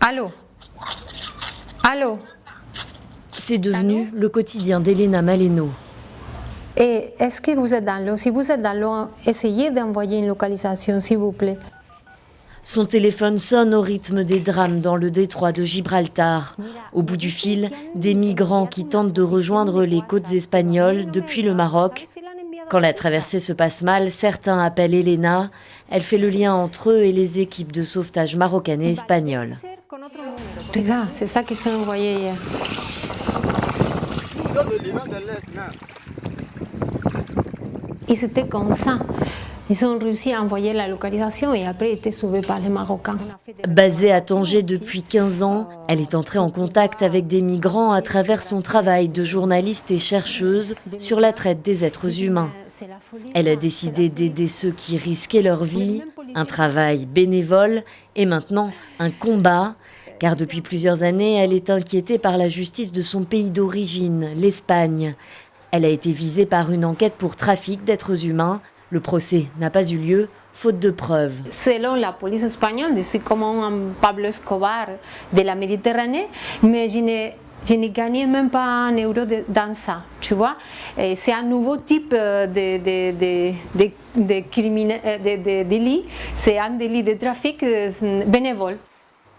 Allô? Allô? C'est devenu le quotidien d'Elena Maleno. Et est-ce que vous êtes dans l'eau? Si vous êtes dans l'eau, essayez d'envoyer une localisation, s'il vous plaît. Son téléphone sonne au rythme des drames dans le détroit de Gibraltar. Au bout du fil, des migrants qui tentent de rejoindre les côtes espagnoles depuis le Maroc. Quand la traversée se passe mal, certains appellent Elena. Elle fait le lien entre eux et les équipes de sauvetage marocaines et espagnoles. Regarde, c'est ça qu'ils sont envoyés hier. Ils étaient comme ça. Ils ont réussi à envoyer la localisation et après étaient sauvés par les Marocains. Basée à Tanger depuis 15 ans, elle est entrée en contact avec des migrants à travers son travail de journaliste et chercheuse sur la traite des êtres humains. Elle a décidé d'aider ceux qui risquaient leur vie, un travail bénévole et maintenant un combat, car depuis plusieurs années, elle est inquiétée par la justice de son pays d'origine, l'Espagne. Elle a été visée par une enquête pour trafic d'êtres humains. Le procès n'a pas eu lieu, faute de preuves. Selon la police espagnole, je suis comme un Pablo Escobar de la Méditerranée, mais je n'ai gagné même pas un euro dans ça, tu vois. C'est un nouveau type de délit, c'est un délit de trafic bénévole.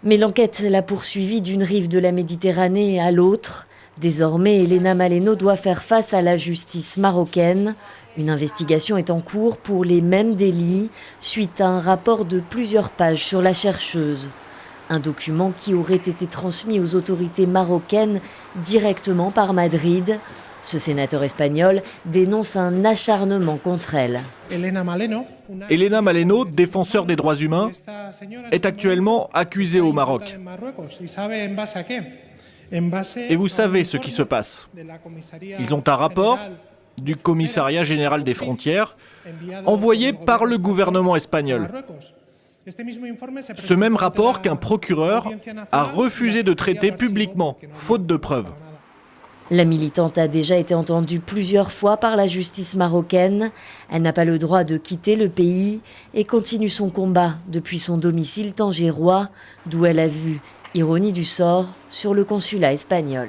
Mais l'enquête l'a poursuivie d'une rive de la Méditerranée à l'autre. Désormais, Elena Maleno doit faire face à la justice marocaine. Une investigation est en cours pour les mêmes délits, suite à un rapport de plusieurs pages sur la chercheuse. Un document qui aurait été transmis aux autorités marocaines directement par Madrid. Ce sénateur espagnol dénonce un acharnement contre elle. Elena Maleno, défenseur des droits humains, est actuellement accusée au Maroc. Et vous savez ce qui se passe. Ils ont un rapport du Commissariat général des frontières envoyé par le gouvernement espagnol. Ce même rapport qu'un procureur a refusé de traiter publiquement, faute de preuves. La militante a déjà été entendue plusieurs fois par la justice marocaine. Elle n'a pas le droit de quitter le pays et continue son combat depuis son domicile tangérois, d'où elle a vu, ironie du sort, sur le consulat espagnol.